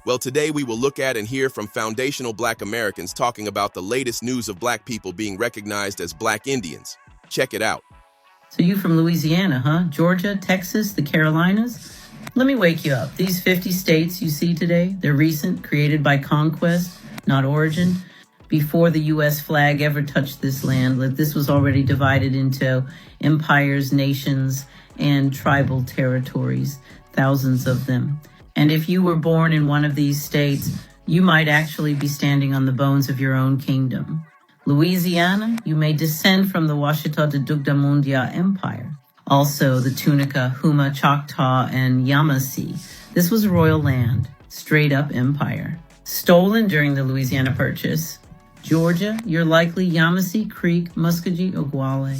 Well, today we will look at and hear from foundational Black Americans talking about the latest news of Black people being recognized as Black Indians. Check it out. So you from Louisiana, huh? Georgia, Texas, the Carolinas? Let me wake you up. These 50 states you see today, they're recent, created by conquest, not origin. Before the U.S. flag ever touched this land, this was already divided into empires, nations, and tribal territories, thousands of them. And if you were born in one of these states, you might actually be standing on the bones of your own kingdom. Louisiana, you may descend from the Washita de Dugdamundia Empire. Also, the Tunica, Huma, Choctaw, and Yamasee. This was royal land, straight up empire. Stolen during the Louisiana Purchase. Georgia, you're likely Yamasee, Creek, Muskogee, Oglala.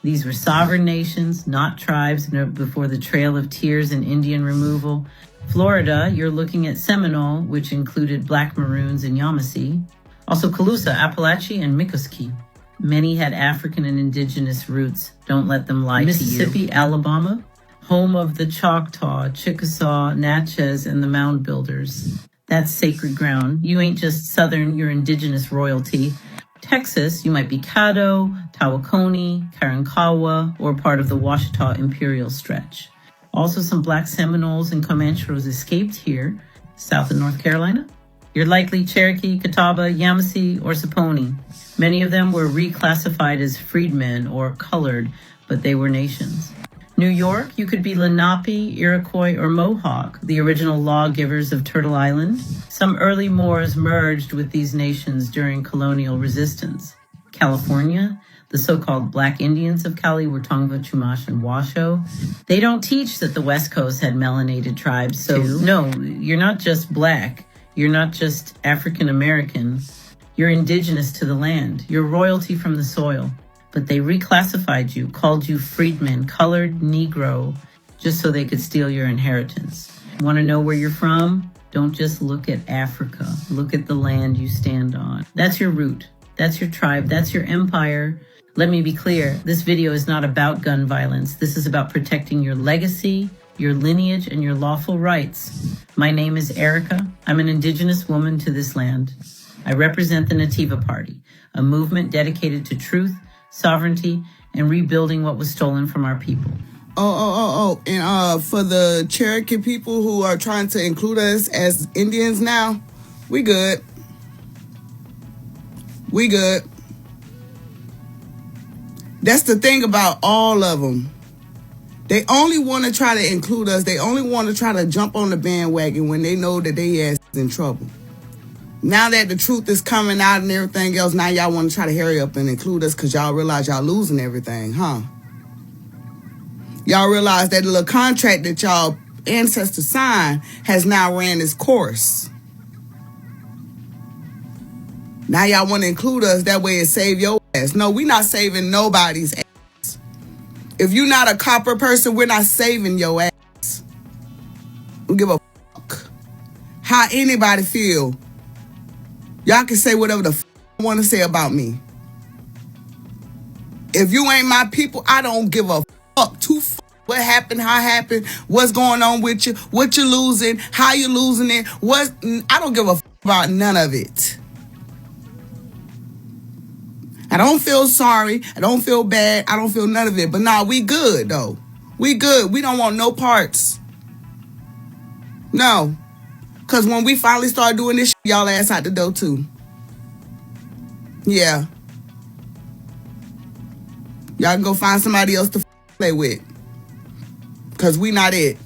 These were sovereign nations, not tribes before the Trail of Tears and Indian removal. Florida, you're looking at Seminole, which included Black Maroons and Yamasee. Also Calusa, Appalachia, and Miccosukee. Many had African and indigenous roots. Don't let them lie to you. Mississippi, Alabama, home of the Choctaw, Chickasaw, Natchez, and the Mound Builders. That's sacred ground. You ain't just Southern, you're indigenous royalty. Texas, you might be Caddo, Tawakoni, Karankawa, or part of the Washita Imperial Stretch. Also, some Black Seminoles and Comancheros escaped here, south of North Carolina. You're likely Cherokee, Catawba, Yamasee, or Saponi. Many of them were reclassified as freedmen or colored, but they were nations. New York, you could be Lenape, Iroquois, or Mohawk, the original lawgivers of Turtle Island. Some early Moors merged with these nations during colonial resistance. California, the so-called Black Indians of Cali were Tongva, Chumash, and Washoe. They don't teach that the West Coast had melanated tribes, so no, you're not just Black. You're not just African American. You're indigenous to the land. You're royalty from the soil. But they reclassified you, called you freedmen, colored Negro, just so they could steal your inheritance. Want to know where you're from? Don't just look at Africa. Look at the land you stand on. That's your root. That's your tribe. That's your empire. Let me be clear. This video is not about gun violence. This is about protecting your legacy, your lineage, and your lawful rights. My name is Erica. I'm an indigenous woman to this land. I represent the Nativa Party, a movement dedicated to truth, sovereignty, and rebuilding what was stolen from our people. And for the Cherokee people who are trying to include us as Indians now, we good. We good. That's the thing about all of them. They only want to try to include us. They only want to try to jump on the bandwagon when they know that they ass is in trouble. Now that the truth is coming out and everything else, now y'all want to try to hurry up and include us because y'all realize y'all losing everything, huh? Y'all realize that the little contract that y'all ancestors signed has now ran its course. Now y'all want to include us, that way it save your ass. No, we not saving nobody's ass. If you're not a copper person, we're not saving your ass. We give a fuck how anybody feel. Y'all can say whatever the fuck you want to say about me. If you ain't my people, I don't give a fuck. What happened, how happened, what's going on with you, what you're losing, how you're losing it. I don't give a fuck about none of it. I don't feel sorry. I don't feel bad. I don't feel none of it. But nah, we good, though. We good. We don't want no parts. No. Because when we finally start doing this, y'all ass out the door, too. Yeah. Y'all can go find somebody else to play with. Because we not it.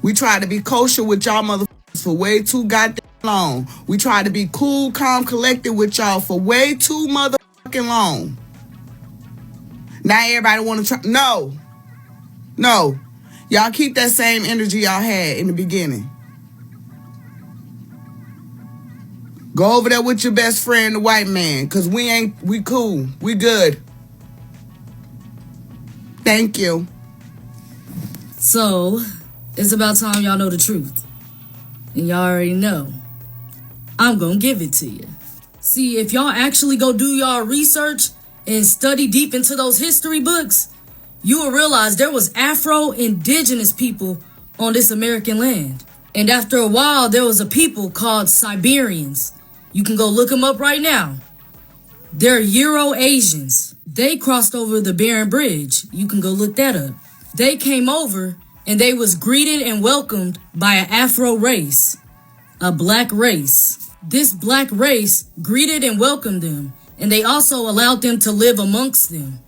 We tried to be kosher with y'all motherfuckers for way too goddamn long. We tried to be cool, calm, collected with y'all for way too motherfucking long. Now everybody want to try. No. Y'all keep that same energy y'all had in the beginning. Go over there with your best friend, the white man, because we cool. We good. Thank you. So, it's about time y'all know the truth. And y'all already know. I'm gonna give it to you. See, if y'all actually go do y'all research and study deep into those history books, you will realize there was Afro-Indigenous people on this American land. And after a while, there was a people called Siberians. You can go look them up right now. They're Euro-Asians. They crossed over the Bering Bridge. You can go look that up. They came over and they was greeted and welcomed by an Afro race, a black race. This black race greeted and welcomed them, and they also allowed them to live amongst them.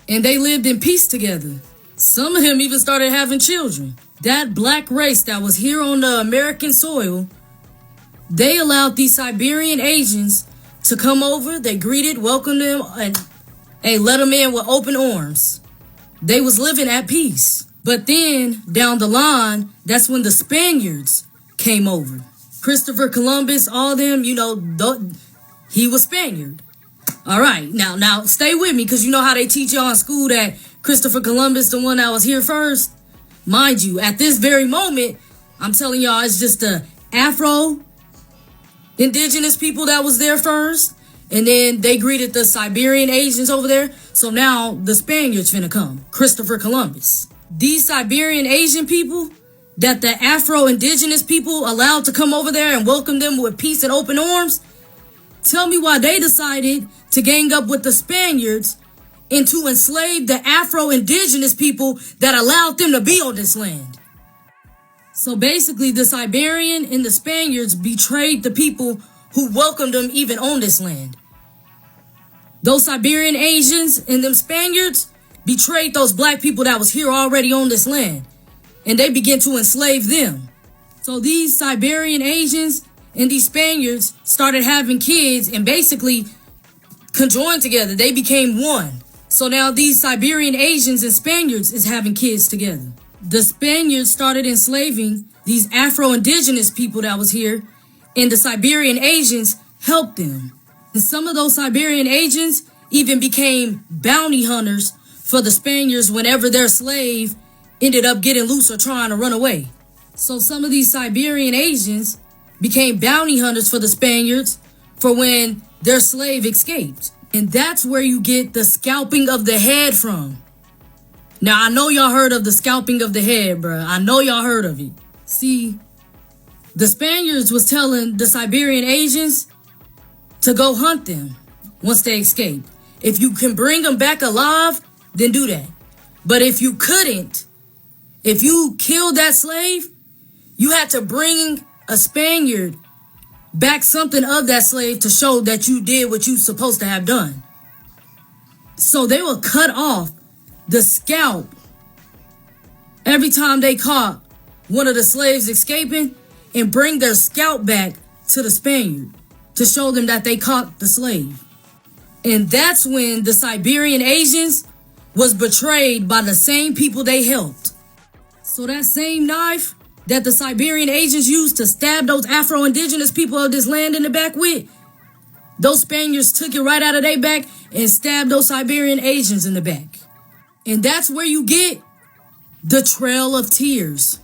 And they lived in peace together. Some of them even started having children. That black race that was here on the American soil, they allowed these Siberian Asians to come over. They greeted, welcomed them, and let them in with open arms. They was living at peace. But then, down the line, that's when the Spaniards came over. Christopher Columbus, all them, he was Spaniard. All right, now stay with me, because you know how they teach y'all in school that Christopher Columbus, the one that was here first? Mind you, at this very moment, I'm telling y'all, it's just the Afro-Indigenous people that was there first. And then they greeted the Siberian Asians over there. So now the Spaniards finna come. Christopher Columbus. These Siberian Asian people that the Afro-Indigenous people allowed to come over there and welcome them with peace and open arms. Tell me why they decided to gang up with the Spaniards and to enslave the Afro-Indigenous people that allowed them to be on this land. So basically, the Siberian and the Spaniards betrayed the people who welcomed them even on this land. Those Siberian Asians and them Spaniards betrayed those black people that was here already on this land, and they began to enslave them. So these Siberian Asians and these Spaniards started having kids and basically conjoined together. They became one. So now these Siberian Asians and Spaniards is having kids together. The Spaniards started enslaving these Afro-Indigenous people that was here, and the Siberian Asians helped them. And some of those Siberian Asians even became bounty hunters for the Spaniards whenever their slave ended up getting loose or trying to run away. So some of these Siberian Asians became bounty hunters for the Spaniards for when their slave escaped. And that's where you get the scalping of the head from. Now, I know y'all heard of the scalping of the head, bruh. I know y'all heard of it. See, the Spaniards was telling the Siberian Asians to go hunt them once they escaped. If you can bring them back alive, then do that. But if you couldn't, if you killed that slave, you had to bring a Spaniard back something of that slave to show that you did what you supposed to have done. So they would cut off the scalp every time they caught one of the slaves escaping and bring their scalp back to the Spaniard to show them that they caught the slave. And that's when the Siberian Asians was betrayed by the same people they helped. So that same knife that the Siberian Asians used to stab those Afro-Indigenous people of this land in the back with, those Spaniards took it right out of their back and stabbed those Siberian Asians in the back. And that's where you get the Trail of Tears.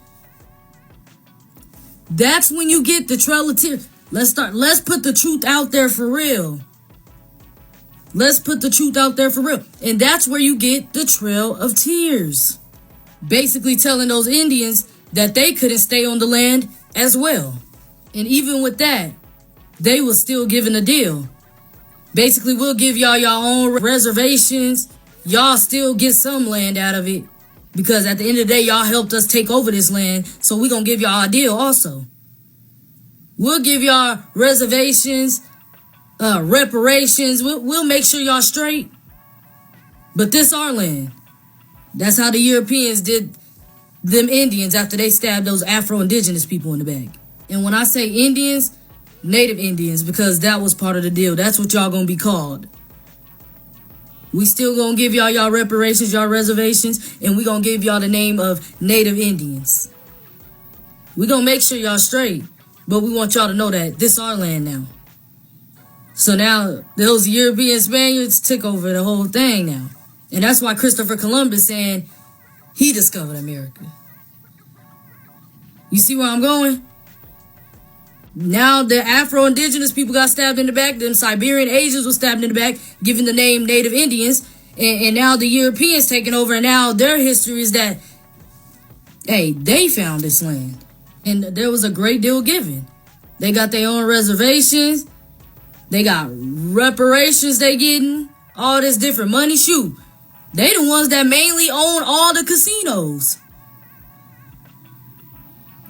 That's when you get the Trail of Tears. Let's put the truth out there for real. Let's put the truth out there for real. And that's where you get the Trail of Tears. Basically telling those Indians that they couldn't stay on the land as well. And even with that, they was still giving a deal. Basically, we'll give y'all your own reservations. Y'all still get some land out of it. Because at the end of the day, y'all helped us take over this land. So we're going to give y'all a deal also. We'll give y'all reservations, reparations. We'll make sure y'all straight. But this our land. That's how the Europeans did them Indians after they stabbed those Afro-Indigenous people in the back. And when I say Indians, Native Indians, because that was part of the deal. That's what y'all gonna be called. We still gonna give y'all reparations, y'all reservations, and we gonna give y'all the name of Native Indians. We gonna make sure y'all straight, but we want y'all to know that this our land now. So now those European Spaniards took over the whole thing now. And that's why Christopher Columbus saying he discovered America. You see where I'm going? Now the Afro-Indigenous people got stabbed in the back. Them Siberian Asians were stabbed in the back, given the name Native Indians. And now the Europeans taking over. And now their history is that, hey, they found this land. And there was a great deal given. They got their own reservations. They got reparations they getting. All this different money. Shoot. They the ones that mainly own all the casinos.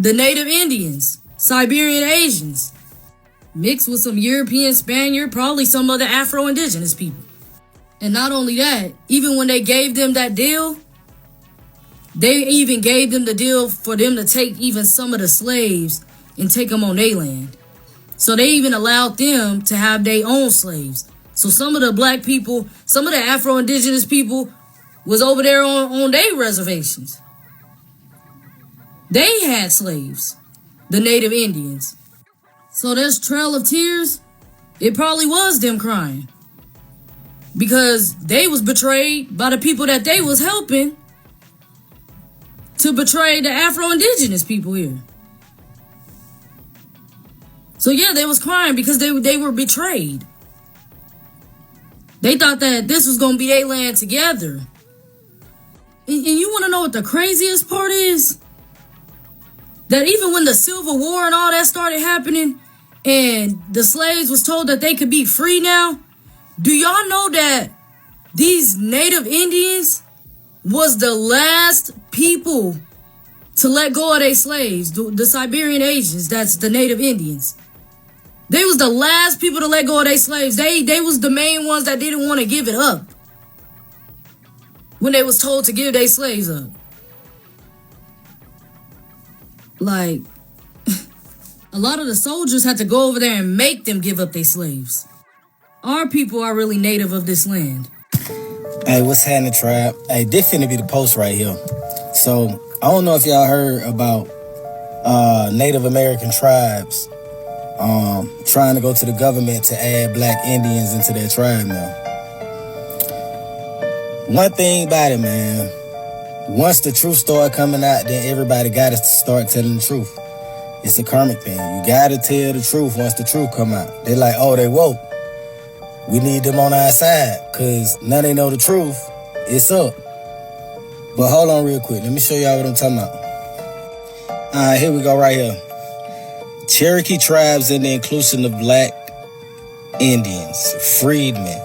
The Native Indians. Siberian Asians. Mixed with some European, Spaniard, probably some other Afro-Indigenous people. And not only that, even when they gave them that deal, they even gave them the deal for them to take even some of the slaves and take them on their land. So they even allowed them to have their own slaves. So some of the black people, some of the Afro-Indigenous people was over there on their reservations. They had slaves, the Native Indians. So this trail of tears, it probably was them crying. Because they was betrayed by the people that they was helping to betray the Afro-Indigenous people here. So yeah, they was crying because they were betrayed. They thought that this was going to be their land together. And you want to know what the craziest part is? That even when the Civil War and all that started happening, and the slaves was told that they could be free now, do y'all know that these Native Indians was the last people to let go of their slaves, the Siberian Asians, that's the Native Indians. They was the last people to let go of their slaves. They was the main ones that didn't want to give it up when they was told to give their slaves up. Like, a lot of the soldiers had to go over there and make them give up their slaves. Our people are really native of this land. Hey, what's happening, tribe? Hey, this finna be the post right here. So, I don't know if y'all heard about Native American tribes trying to go to the government to add black Indians into their tribe now. One thing about it, man, once the truth start coming out, then everybody gotta start telling the truth. It's a karmic thing. You gotta tell the truth once the truth come out. They like, oh, they woke. We need them on our side, because now they know the truth. It's up. But hold on real quick. Let me show y'all what I'm talking about. All right, here we go right here. Cherokee tribes and the inclusion of black Indians. Freedmen.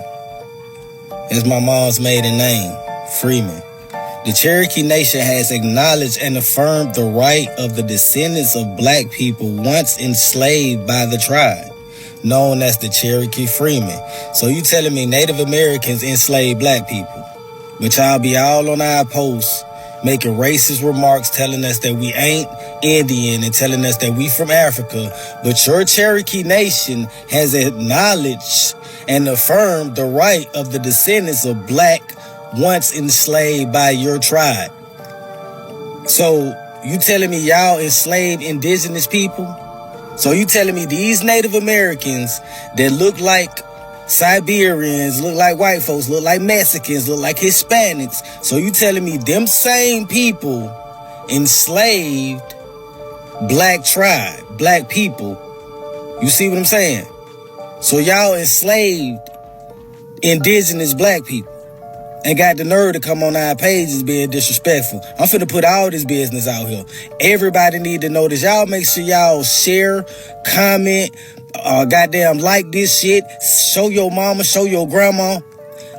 That's my mom's maiden name. Freeman. The Cherokee Nation has acknowledged and affirmed the right of the descendants of black people once enslaved by the tribe, known as the Cherokee Freemen. So you telling me Native Americans enslaved black people, but y'all be all on our posts making racist remarks telling us that we ain't Indian and telling us that we from Africa, but your Cherokee Nation has acknowledged and affirmed the right of the descendants of black once enslaved by your tribe. So you telling me y'all enslaved indigenous people? So you telling me these Native Americans that look like Siberians, look like white folks, look like Mexicans, look like Hispanics. So you telling me them same people enslaved black tribe, black people. You see what I'm saying? So y'all enslaved indigenous black people and got the nerve to come on our pages being disrespectful. I'm finna put all this business out here. Everybody need to know this. Y'all make sure y'all share, comment, goddamn like this shit. Show your mama, show your grandma.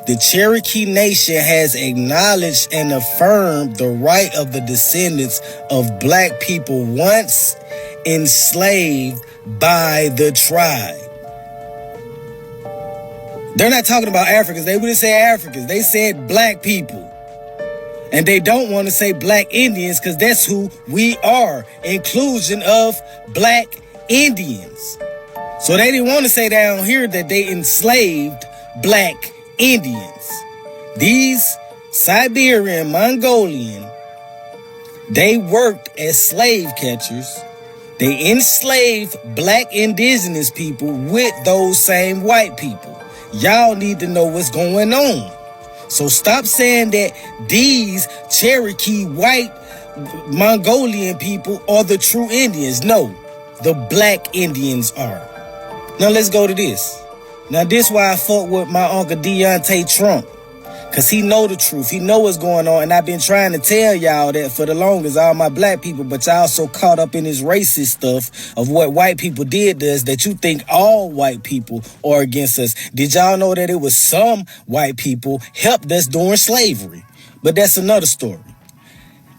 The Cherokee Nation has acknowledged and affirmed the right of the descendants of black people once enslaved by the tribe. They're not talking about Africans. They wouldn't say Africans. They said black people. And they don't want to say black Indians because that's who we are. Inclusion of black Indians. So they didn't want to say down here that they enslaved black Indians. These Siberian, Mongolian, they worked as slave catchers. They enslaved black indigenous people with those same white people. Y'all need to know what's going on. So stop saying that these Cherokee white Mongolian people are the true Indians. No, the black Indians are. Now let's go to this. Now this why I fuck with my uncle Deontay Trump. Cause he know the truth. He know what's going on. And I've been trying to tell y'all that for the longest, all my black people, but y'all so caught up in this racist stuff of what white people did to us that you think all white people are against us. Did y'all know that it was some white people helped us during slavery? But that's another story.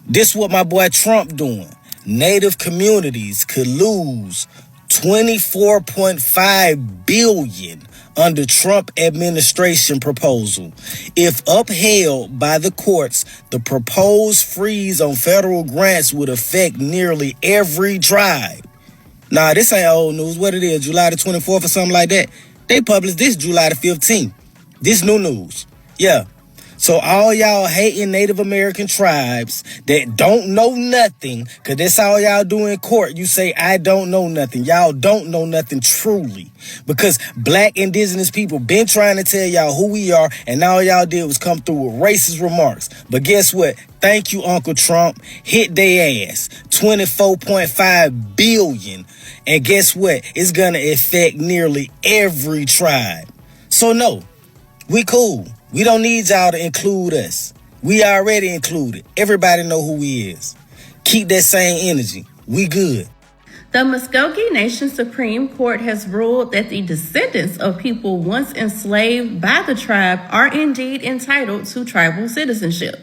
This what my boy Trump doing. Native communities could lose $24.5 billion under Trump administration proposal. If upheld by the courts, the proposed freeze on federal grants would affect nearly every tribe. Nah, this ain't old news. What it is, July the 24th or something like that? They published this July the 15th. This new news. Yeah. So all y'all hating Native American tribes that don't know nothing, because that's all y'all do in court. You say, I don't know nothing. Y'all don't know nothing truly. Because black indigenous people been trying to tell y'all who we are, and all y'all did was come through with racist remarks. But guess what? Thank you, Uncle Trump. Hit they ass. $24.5 billion. And guess what? It's going to affect nearly every tribe. So no, we cool. We don't need y'all to include us. We already included. Everybody know who we is. Keep that same energy. We good. The Muskogee Nation Supreme Court has ruled that the descendants of people once enslaved by the tribe are indeed entitled to tribal citizenship.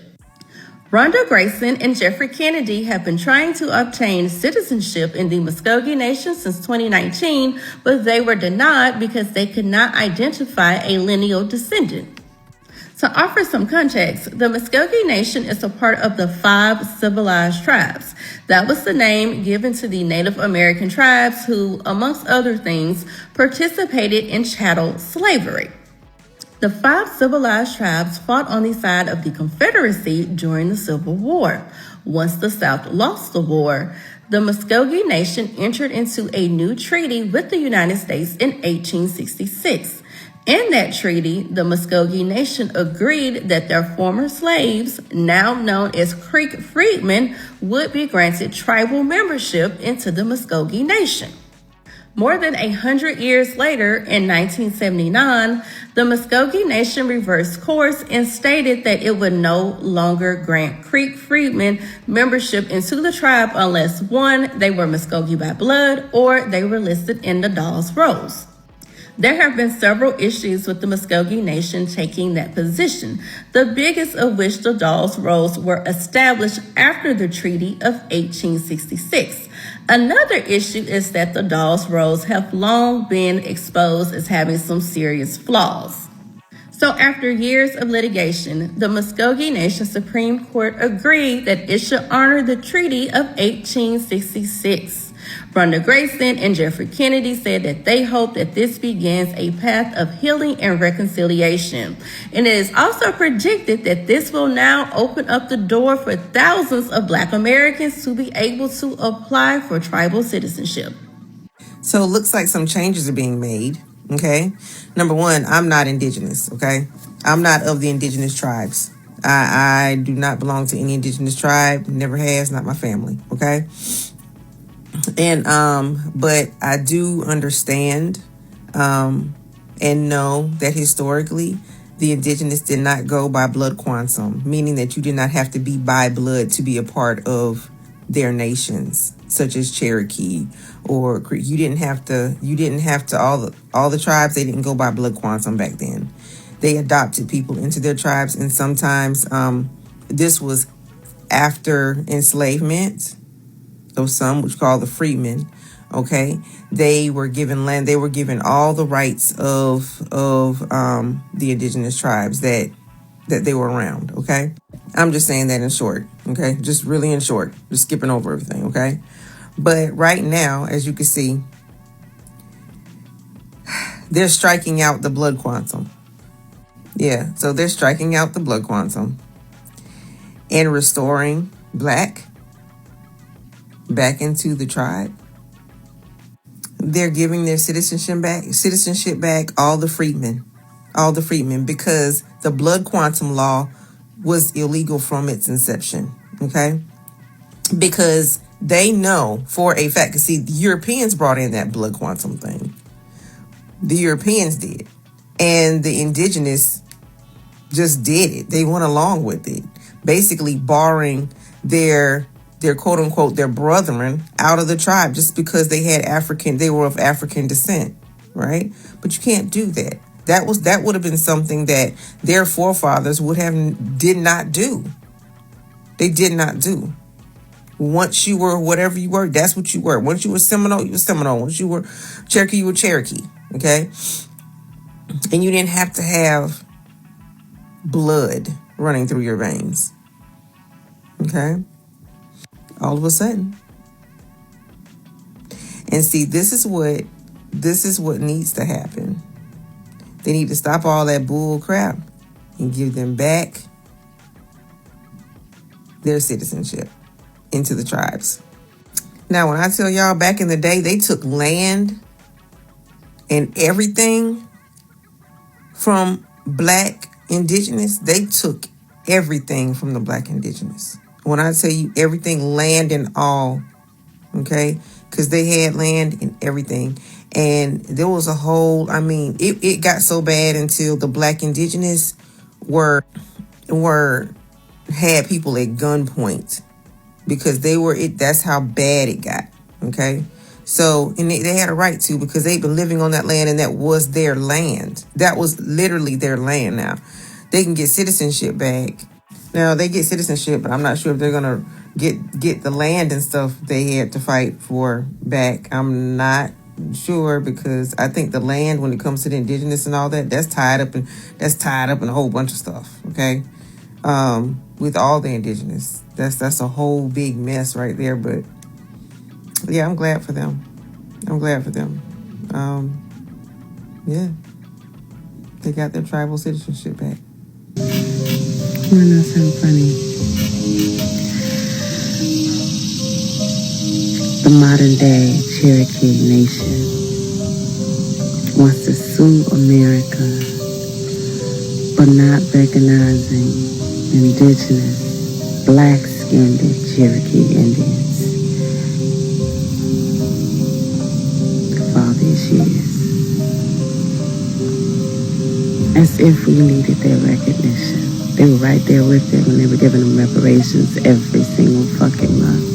Rhonda Grayson and Jeffrey Kennedy have been trying to obtain citizenship in the Muskogee Nation since 2019, but they were denied because they could not identify a lineal descendant. To offer some context, the Muskogee Nation is a part of the 5 civilized tribes. That was the name given to the Native American tribes who, amongst other things, participated in chattel slavery. The 5 civilized tribes fought on the side of the Confederacy during the Civil War. Once the South lost the war, the Muskogee Nation entered into a new treaty with the United States in 1866. In that treaty, the Muskogee Nation agreed that their former slaves, now known as Creek freedmen, would be granted tribal membership into the Muskogee Nation. More than 100 years later, in 1979, the Muskogee Nation reversed course and stated that it would no longer grant Creek freedmen membership into the tribe unless 1, they were Muskogee by blood, or they were listed in the Dawes Rolls. There have been several issues with the Muskogee Nation taking that position, the biggest of which the Dawes Rolls were established after the Treaty of 1866. Another issue is that the Dawes Rolls have long been exposed as having some serious flaws. So after years of litigation, the Muskogee Nation Supreme Court agreed that it should honor the Treaty of 1866. Rhonda Grayson and Jeffrey Kennedy said that they hope that this begins a path of healing and reconciliation. And it is also predicted that this will now open up the door for thousands of Black Americans to be able to apply for tribal citizenship. So it looks like some changes are being made, okay? Number 1, I'm not indigenous, okay? I'm not of the indigenous tribes. I do not belong to any indigenous tribe, never has, not my family, okay? And but I do understand and know that historically the indigenous did not go by blood quantum, meaning that you did not have to be by blood to be a part of their nations, such as Cherokee or Creek. You didn't have to all the tribes, they didn't go by blood quantum back then. They adopted people into their tribes, and sometimes this was after enslavement. So some, which called the freedmen, okay, they were given land. They were given all the rights of the indigenous tribes that they were around. Okay, I'm just saying that in short. Okay, just really in short, just skipping over everything. Okay, but right now, as you can see, they're striking out the blood quantum. Yeah, so they're striking out the blood quantum and restoring Black back into the tribe. They're giving their citizenship back, all the freedmen, because the blood quantum law was illegal from its inception, okay? Because they know for a fact, because see, the Europeans brought in that blood quantum thing. The Europeans did. And the indigenous just did it. They went along with it, basically barring their quote unquote their brethren out of the tribe just because they were of African descent, right? But you can't do that. That would have been something that their forefathers did not do. They did not do. Once you were whatever you were, that's what you were. Once you were Seminole, you were Seminole. Once you were Cherokee, you were Cherokee. Okay? And you didn't have to have blood running through your veins. Okay? All of a sudden. And see, this is what needs to happen. They need to stop all that bull crap and give them back their citizenship into the tribes. Now, when I tell y'all back in the day, they took land and everything from Black Indigenous. They took everything from the Black Indigenous. When I tell you everything, land and all, okay? Because they had land and everything. And there was a whole, it got so bad until the Black Indigenous had people at gunpoint because that's how bad it got. Okay. So, and they had a right to, because they've been living on that land and that was their land. That was literally their land. Now they can get citizenship back. Now they get citizenship, but I'm not sure if they're going to get the land and stuff they had to fight for back. I'm not sure, because I think the land, when it comes to the Indigenous and all that, that's tied up in a whole bunch of stuff. Okay. With all the Indigenous, that's a whole big mess right there. But yeah, I'm glad for them. Yeah, they got their tribal citizenship back. You know something funny? The modern day Cherokee Nation wants to sue America for not recognizing Indigenous black-skinned Cherokee Indians for all these years. As if we needed their recognition. They were right there with them when they were giving them reparations every single fucking month.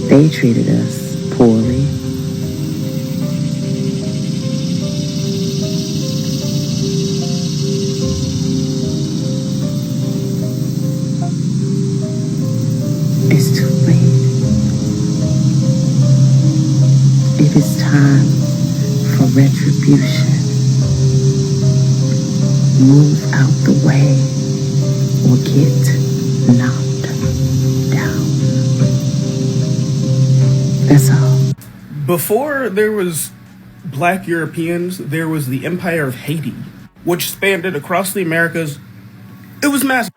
They treated us poorly. It's too late. It is time for retribution. Move out the way or get knocked down. That's all. Before there was Black Europeans, there was the Empire of Haiti, which spanned across the Americas. It was massive.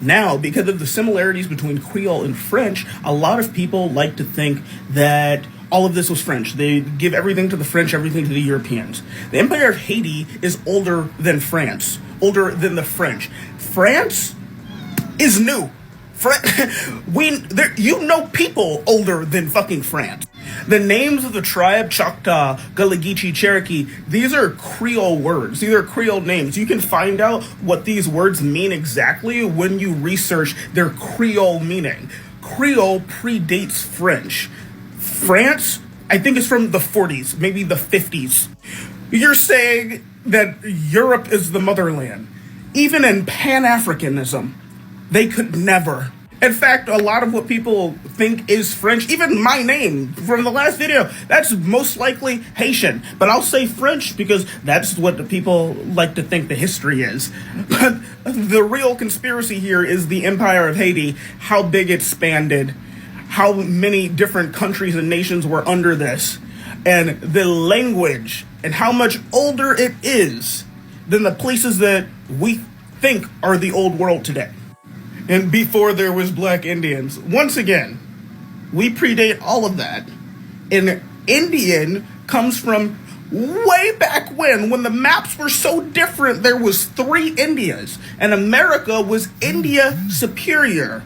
Now, because of the similarities between Creole and French, a lot of people like to think that all of this was French. They give everything to the French, everything to the Europeans. The Empire of Haiti is older than France, older than the French. France is new. You know people older than fucking France. The names of the tribe, Choctaw, Gullah Geechee, Cherokee, these are Creole words. These are Creole names. You can find out what these words mean exactly when you research their Creole meaning. Creole predates French. France, I think, is from the 40s, maybe the 50s. You're saying that Europe is the motherland. Even in Pan-Africanism, they could never. In fact, a lot of what people think is French, even my name from the last video, that's most likely Haitian. But I'll say French because that's what the people like to think the history is. But the real conspiracy here is the Empire of Haiti, how big it spanned, how many different countries and nations were under this, and the language, and how much older it is than the places that we think are the old world today. And before there was Black Indians, once again, we predate all of that. And Indian comes from way back when the maps were so different, there was 3 Indias, and America was India Superior.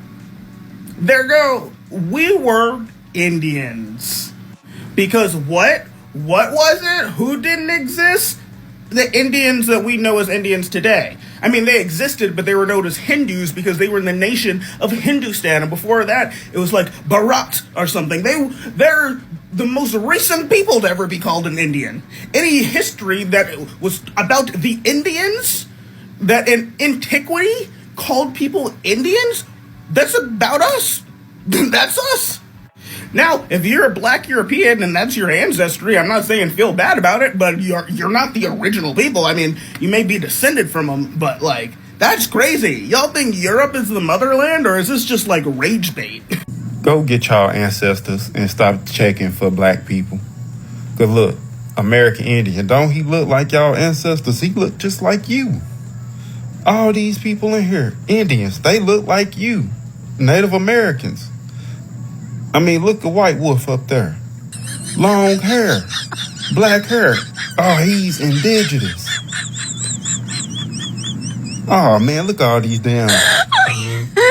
We were Indians. Because what? What was it? Who didn't exist? the Indians that we know as Indians today. I mean, they existed, but they were known as Hindus because they were in the nation of Hindustan. And before that, it was like Bharat or something. They're the most recent people to ever be called an Indian. Any history that was about the Indians, that in antiquity called people Indians, that's about us. That's us. Now, if you're a black European and that's your ancestry, I'm not saying feel bad about it, but you're not the original people. I mean, you may be descended from them, but like, that's crazy. Y'all think Europe is the motherland, or is this just like rage bait? Go get y'all ancestors and stop checking for black people. Cause look, American Indian, don't he look like y'all ancestors? He look just like you. All these people in here, Indians, they look like you. Native Americans. I mean, look at White Wolf up there. Long hair, black hair. Oh, he's indigenous. Oh, man, look at all these damn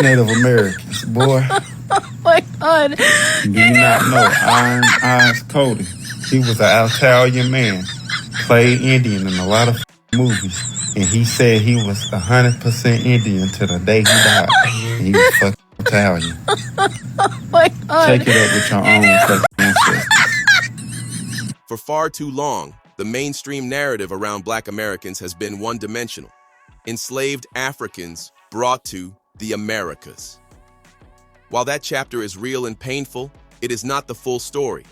Native Americans, boy. Oh, my God. Do you not know Iron Eyes Cody? He was an Italian man, played Indian in a lot of movies, and he said he was 100% Indian till the day he died. And he was fucking Italian. Oh, my God. Take it up with your own fucking ancestors. For far too long, the mainstream narrative around Black Americans has been one-dimensional. Enslaved Africans brought to the Americas. While that chapter is real and painful, it is not the full story.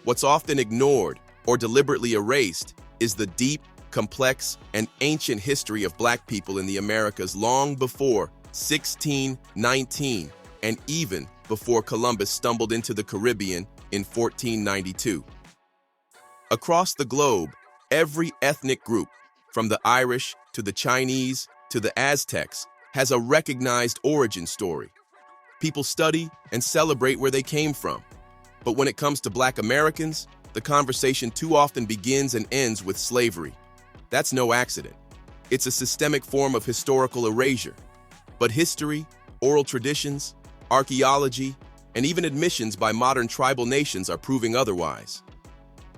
What's often ignored or deliberately erased is the deep, complex, and ancient history of Black people in the Americas long before 1619 and even before Columbus stumbled into the Caribbean in 1492. Across the globe, every ethnic group, from the Irish to the Chinese to the Aztecs, has a recognized origin story. People study and celebrate where they came from. But when it comes to Black Americans, the conversation too often begins and ends with slavery. That's no accident. It's a systemic form of historical erasure. But history, oral traditions, archaeology, and even admissions by modern tribal nations are proving otherwise.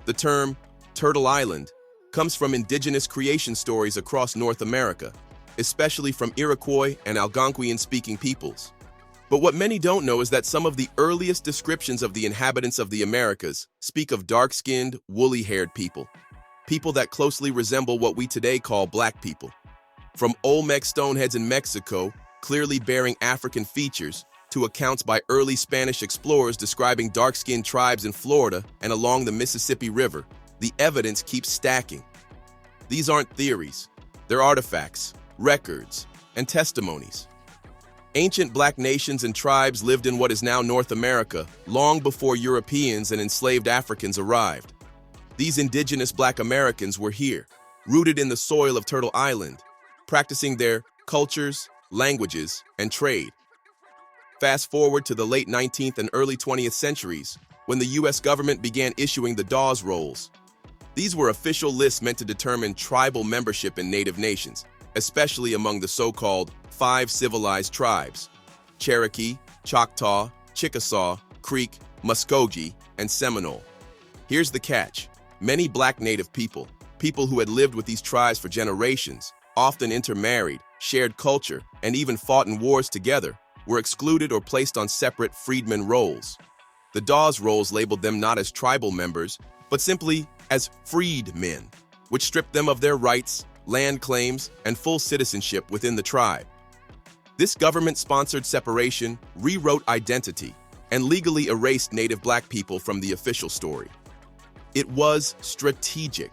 The term Turtle Island comes from indigenous creation stories across North America, especially from Iroquois and Algonquian-speaking peoples. But what many don't know is that some of the earliest descriptions of the inhabitants of the Americas speak of dark-skinned, woolly-haired people, people that closely resemble what we today call Black people. From Olmec stoneheads in Mexico, clearly bearing African features, to accounts by early Spanish explorers describing dark-skinned tribes in Florida and along the Mississippi River, the evidence keeps stacking. These aren't theories. They're artifacts, records, and testimonies. Ancient Black nations and tribes lived in what is now North America long before Europeans and enslaved Africans arrived. These indigenous Black Americans were here, rooted in the soil of Turtle Island, practicing their cultures, languages, and trade. Fast forward to the late 19th and early 20th centuries, when the U.S. government began issuing the Dawes Rolls. These were official lists meant to determine tribal membership in native nations, especially among the so-called 5 civilized tribes: Cherokee, Choctaw, Chickasaw, Creek, Muskogee, and Seminole. Here's the catch. Many Black native people who had lived with these tribes for generations, often intermarried, shared culture, and even fought in wars together, were excluded or placed on separate freedmen rolls. The Dawes Rolls labeled them not as tribal members, but simply as freed men, which stripped them of their rights, land claims, and full citizenship within the tribe. This government-sponsored separation rewrote identity and legally erased native Black people from the official story. It was strategic,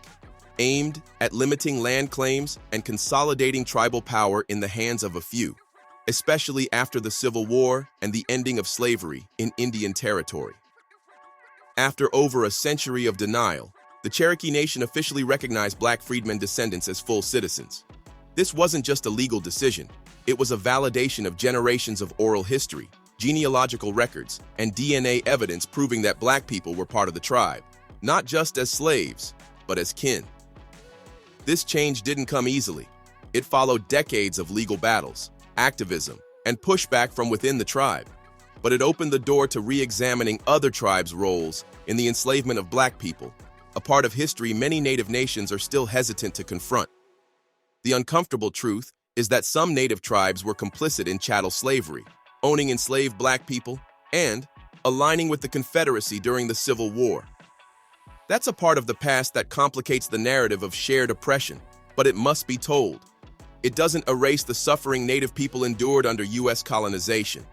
aimed at limiting land claims and consolidating tribal power in the hands of a few, especially after the Civil War and the ending of slavery in Indian Territory. After over a century of denial, the Cherokee Nation officially recognized Black freedmen descendants as full citizens. This wasn't just a legal decision, it was a validation of generations of oral history, genealogical records, and DNA evidence proving that Black people were part of the tribe, not just as slaves, but as kin. This change didn't come easily. It followed decades of legal battles, activism, and pushback from within the tribe. But it opened the door to re-examining other tribes' roles in the enslavement of Black people, a part of history many Native nations are still hesitant to confront. The uncomfortable truth is that some Native tribes were complicit in chattel slavery, owning enslaved Black people, and aligning with the Confederacy during the Civil War. That's a part of the past that complicates the narrative of shared oppression, but it must be told. It doesn't erase the suffering Native people endured under U.S. colonization,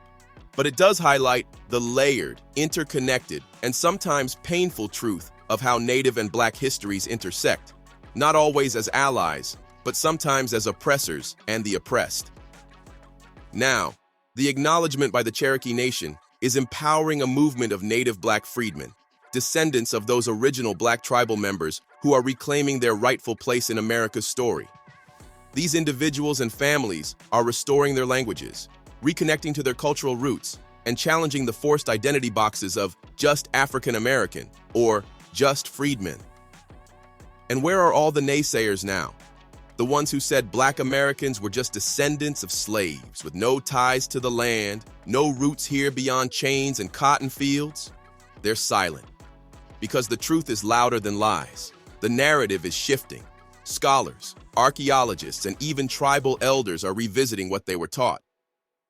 but it does highlight the layered, interconnected, and sometimes painful truth of how Native and Black histories intersect, not always as allies, but sometimes as oppressors and the oppressed. Now, the acknowledgement by the Cherokee Nation is empowering a movement of Native Black freedmen, descendants of those original Black tribal members who are reclaiming their rightful place in America's story. These individuals and families are restoring their languages, reconnecting to their cultural roots, and challenging the forced identity boxes of just African American or just freedmen. And where are all the naysayers now? The ones who said Black Americans were just descendants of slaves with no ties to the land, no roots here beyond chains and cotton fields? They're silent. Because the truth is louder than lies. The narrative is shifting. Scholars, archaeologists, and even tribal elders are revisiting what they were taught.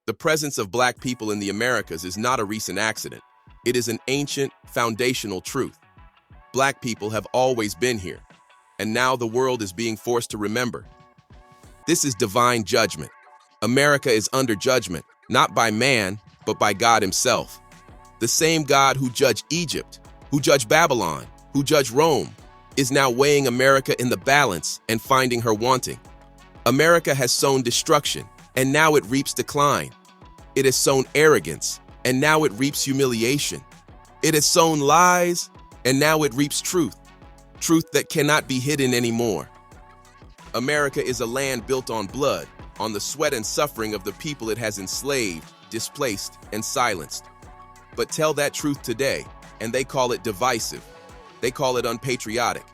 The presence of Black people in the Americas is not a recent accident. It is an ancient, foundational truth. Black people have always been here, and now the world is being forced to remember. This is divine judgment. America is under judgment, not by man, but by God himself. The same God who judged Egypt, who judged Babylon, who judged Rome, is now weighing America in the balance and finding her wanting. America has sown destruction, and now it reaps decline. It has sown arrogance, and now it reaps humiliation. It has sown lies, and now it reaps truth. Truth that cannot be hidden anymore. America is a land built on blood, on the sweat and suffering of the people it has enslaved, displaced, and silenced. But tell that truth today, and they call it divisive. They call it unpatriotic.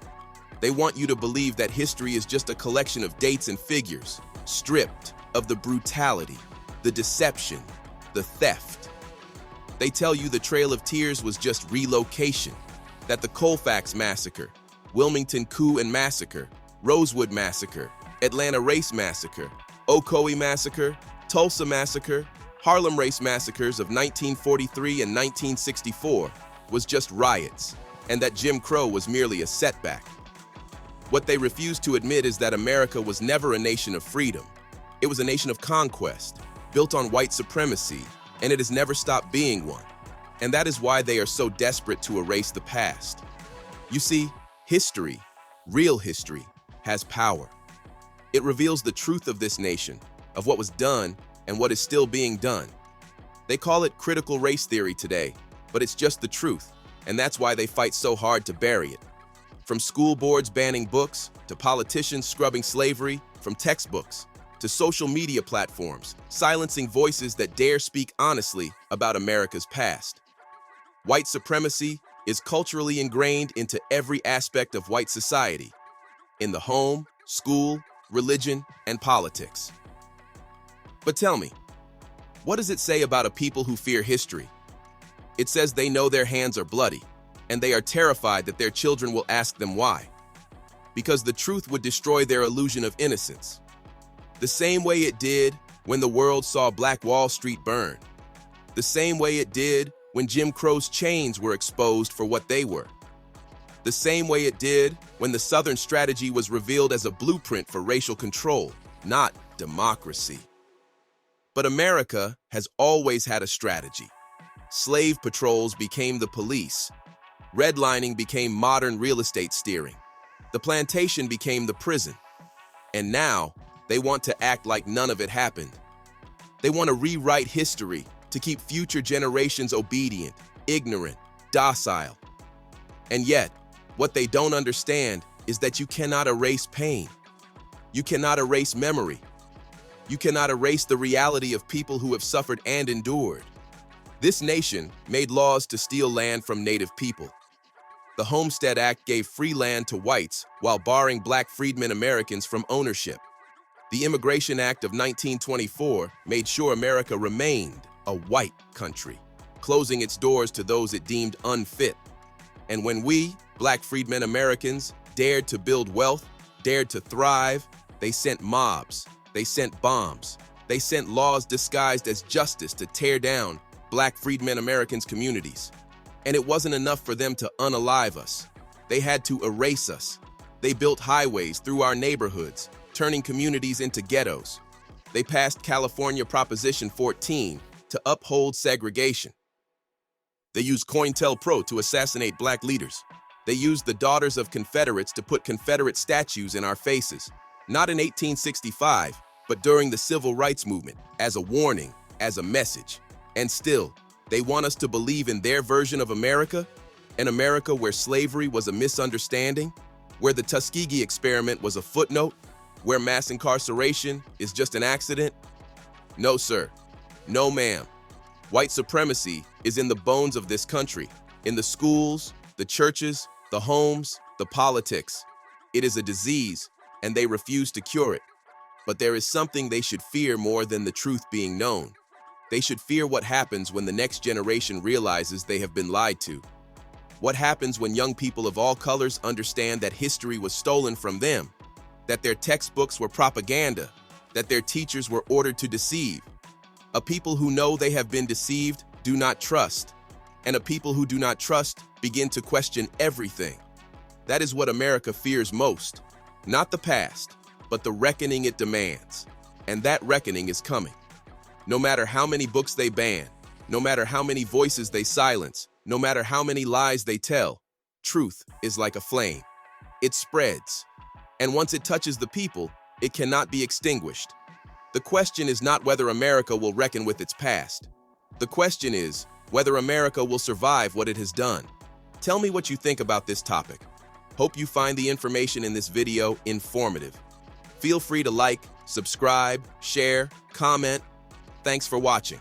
They want you to believe that history is just a collection of dates and figures, stripped of the brutality, the deception, the theft. They tell you the Trail of Tears was just relocation, that the Colfax Massacre, Wilmington Coup and Massacre, Rosewood Massacre, Atlanta Race Massacre, Ocoee Massacre, Tulsa Massacre, Harlem Race Massacres of 1943 and 1964 was just riots, and that Jim Crow was merely a setback. What they refuse to admit is that America was never a nation of freedom. It was a nation of conquest, built on white supremacy, and it has never stopped being one. And that is why they are so desperate to erase the past. You see, history, real history, has power. It reveals the truth of this nation, of what was done and what is still being done. They call it critical race theory today, but it's just the truth, and that's why they fight so hard to bury it. From school boards banning books, to politicians scrubbing slavery from textbooks, to social media platforms silencing voices that dare speak honestly about America's past. White supremacy is culturally ingrained into every aspect of white society, in the home, school, religion, and politics. But tell me, what does it say about a people who fear history? It says they know their hands are bloody, and they are terrified that their children will ask them why. Because the truth would destroy their illusion of innocence. The same way it did when the world saw Black Wall Street burn. The same way it did when Jim Crow's chains were exposed for what they were. The same way it did when the Southern strategy was revealed as a blueprint for racial control, not democracy. But America has always had a strategy. Slave patrols became the police. Redlining became modern real estate steering. The plantation became the prison. And now, they want to act like none of it happened. They want to rewrite history to keep future generations obedient, ignorant, docile. And yet, what they don't understand is that you cannot erase pain. You cannot erase memory. You cannot erase the reality of people who have suffered and endured. This nation made laws to steal land from Native people. The Homestead Act gave free land to whites while barring Black freedmen Americans from ownership. The Immigration Act of 1924 made sure America remained a white country, closing its doors to those it deemed unfit. And when we, Black freedmen Americans dared to build wealth, dared to thrive. They sent mobs. They sent bombs. They sent laws disguised as justice to tear down Black freedmen Americans' communities. And it wasn't enough for them to unalive us. They had to erase us. They built highways through our neighborhoods, turning communities into ghettos. They passed California Proposition 14 to uphold segregation. They used COINTELPRO to assassinate Black leaders. They used the daughters of Confederates to put Confederate statues in our faces, not in 1865, but during the Civil Rights Movement, as a warning, as a message. And still, they want us to believe in their version of America, an America where slavery was a misunderstanding, where the Tuskegee experiment was a footnote, where mass incarceration is just an accident. No, sir. No, ma'am. White supremacy is in the bones of this country, in the schools, the churches, the homes, the politics. It is a disease, and they refuse to cure it. But there is something they should fear more than the truth being known. They should fear what happens when the next generation realizes they have been lied to. What happens when young people of all colors understand that history was stolen from them, that their textbooks were propaganda, that their teachers were ordered to deceive. A people who know they have been deceived do not trust, and a people who do not trust begin to question everything. That is what America fears most, not the past, but the reckoning it demands. And that reckoning is coming. No matter how many books they ban, no matter how many voices they silence, no matter how many lies they tell, truth is like a flame. It spreads, and once it touches the people, it cannot be extinguished. The question is not whether America will reckon with its past. The question is whether America will survive what it has done. Tell me what you think about this topic. Hope you find the information in this video informative. Feel free to like, subscribe, share, comment. Thanks for watching.